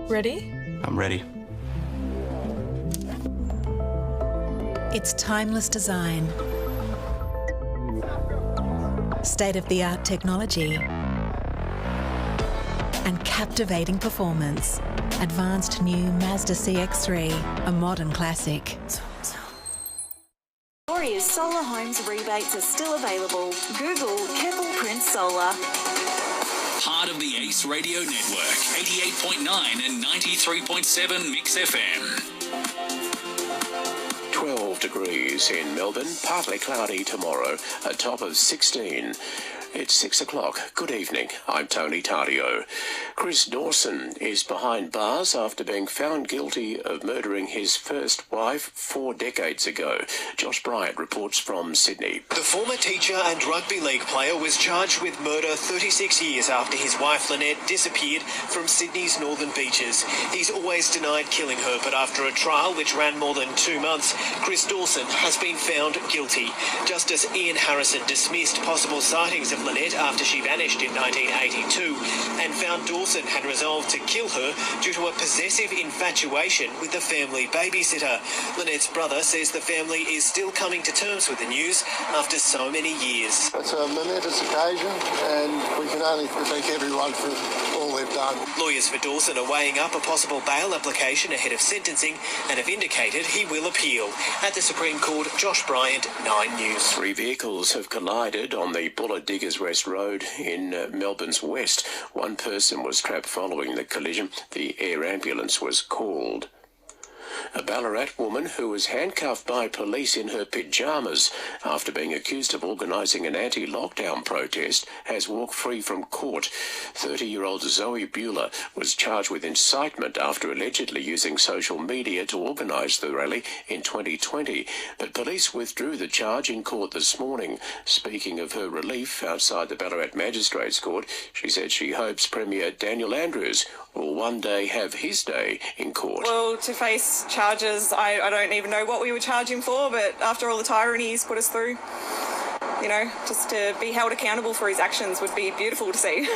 Ready? I'm ready. It's timeless design, state-of-the-art technology, and captivating performance. Advanced new Mazda CX-3, a modern classic. Victoria's solar homes rebates are still available. Google Keppel Prince Solar. Part of the Ace Radio Network, 88.9 and 93.7 Mix FM. 12 degrees in Melbourne, partly cloudy tomorrow, a top of 16. It's 6 o'clock. Good evening. I'm Tony Tardio. Chris Dawson is behind bars after being found guilty of murdering his first wife 4 decades ago. Josh Bryant reports from Sydney. The former teacher and rugby league player was charged with murder 36 years after his wife Lynette disappeared from Sydney's northern beaches. He's always denied killing her, but after a trial which ran more than 2 months, Chris Dawson has been found guilty. Justice Ian Harrison dismissed possible sightings of Lynette after she vanished in 1982 and found Dawson had resolved to kill her due to a possessive infatuation with the family babysitter. Lynette's brother says the family is still coming to terms with the news after so many years. It's a momentous occasion and we can only thank everyone for all they've done. Lawyers for Dawson are weighing up a possible bail application ahead of sentencing and have indicated he will appeal. At the Supreme Court, Josh Bryant, 9 News. 3 vehicles have collided on the Bulla Diggers West Road in Melbourne's west. One person was trapped following the collision. The air ambulance was called. A Ballarat woman who was handcuffed by police in her pyjamas after being accused of organising an anti-lockdown protest has walked free from court. 30-year-old Zoe Bueller was charged with incitement after allegedly using social media to organise the rally in 2020, but police withdrew the charge in court this morning. Speaking of her relief outside the Ballarat Magistrates Court, she said she hopes Premier Daniel Andrews will one day have his day in court. Well, to face charges, I don't even know what we would charge him for, but after all the tyranny he's put us through, you know, just to be held accountable for his actions would be beautiful to see.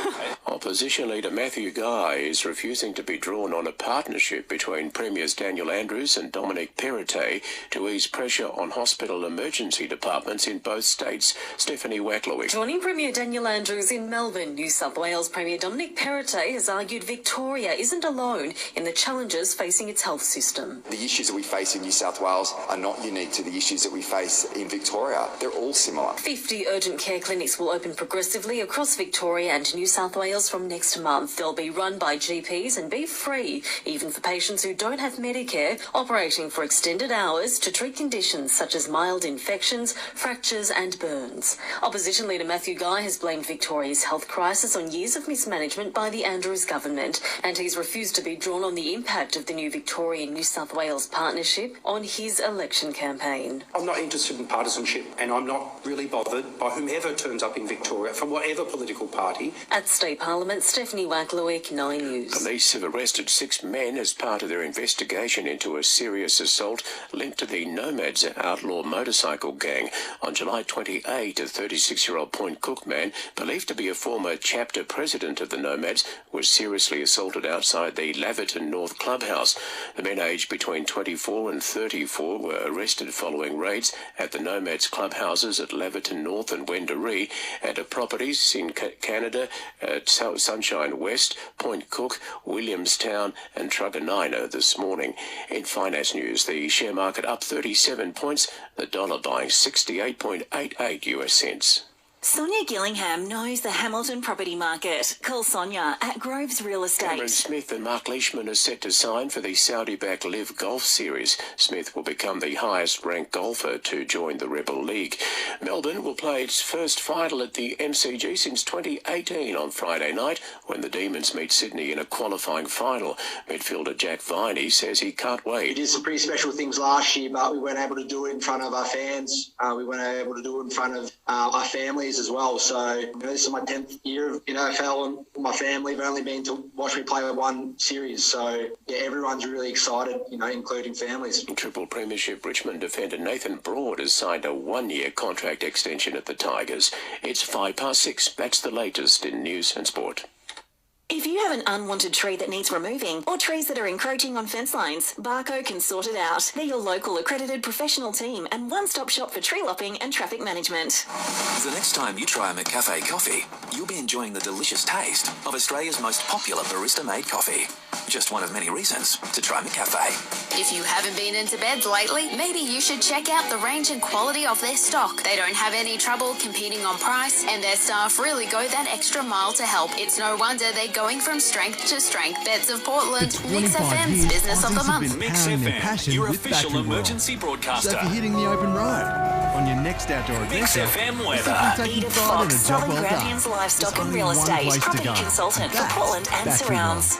Opposition leader Matthew Guy is refusing to be drawn on a partnership between Premiers Daniel Andrews and Dominic Perrottet to ease pressure on hospital emergency departments in both states. Stephanie Wacklowick. Joining Premier Daniel Andrews in Melbourne, New South Wales Premier Dominic Perrottet has argued Victoria isn't alone in the challenges facing its health system. The issues that we face in New South Wales are not unique to the issues that we face in Victoria. They're all similar. 50 urgent care clinics will open progressively across Victoria and New South Wales from next month. They'll be run by GPs and be free, even for patients who don't have Medicare, operating for extended hours to treat conditions such as mild infections, fractures and burns. Opposition leader Matthew Guy has blamed Victoria's health crisis on years of mismanagement by the Andrews government, and he's refused to be drawn on the impact of the new Victorian-New South Wales partnership on his election campaign. I'm not interested in partisanship, and I'm not really bothered by whomever turns up in Victoria from whatever political party. At State Parliament, Stephanie Wacklowick, 9 News. Police have arrested 6 men as part of their investigation into a serious assault linked to the Nomads outlaw motorcycle gang. On July 28, a 36-year-old Point Cook man, believed to be a former chapter president of the Nomads, was seriously assaulted outside the Laverton North clubhouse. The men aged between 24 and 34 were arrested following raids at the Nomads clubhouses at Laverton North and Wendouree and at properties in Canada at Sunshine West, Point Cook, Williamstown and Truganina this morning. In finance news, the share market up 37 points, the dollar buying 68.88 US cents. Sonia Gillingham knows the Hamilton property market. Call Sonia at Groves Real Estate. Cameron Smith and Mark Leishman are set to sign for the Saudi-backed Live Golf Series. Smith will become the highest-ranked golfer to join the Rebel League. Melbourne will play its first final at the MCG since 2018 on Friday night when the Demons meet Sydney in a qualifying final. Midfielder Jack Viney says he can't wait. We did some pretty special things last year, but we weren't able to do it in front of our fans. We weren't able to do it in front of our families as well. So this is my 10th year of AFL and my family have only been to watch me play one series. So yeah, everyone's really excited, including families. Triple Premiership Richmond defender Nathan Broad has signed a 1-year contract extension at the Tigers. It's 6:05. That's the latest in news and sport. If you have an unwanted tree that needs removing or trees that are encroaching on fence lines, Barco can sort it out. They're your local accredited professional team and one-stop shop for tree lopping and traffic management. The next time you try a McCafe coffee, you'll be enjoying the delicious taste of Australia's most popular barista-made coffee. Just one of many reasons to try McCafe. If you haven't been into beds lately, maybe you should check out the range and quality of their stock. They don't have any trouble competing on price, and their staff really go that extra mile to help. It's no wonder they're going from strength to strength. Beds of Portland, MixxFM's Business of the Month. MixxFM, your official emergency broadcaster. So if you're hitting the open road on your next outdoor adventure, MixxFM weather. Peter Fox, Southern Grampians Livestock and Real Estate, property consultant for Portland and surrounds.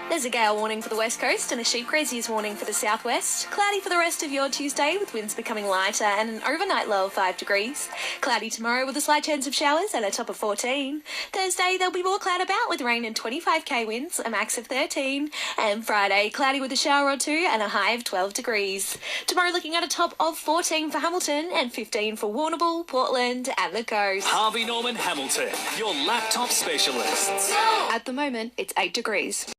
There's a gale warning for the west coast and a sheep graziers warning for the southwest. Cloudy for the rest of your Tuesday with winds becoming lighter and an overnight low of 5 degrees. Cloudy tomorrow with a slight chance of showers and a top of 14. Thursday there'll be more cloud about with rain and 25k winds, a max of 13. And Friday cloudy with a shower or two and a high of 12 degrees. Tomorrow looking at a top of 14 for Hamilton and 15 for Warrnambool, Portland and the coast. Harvey Norman Hamilton, your laptop specialists. At the moment it's 8 degrees.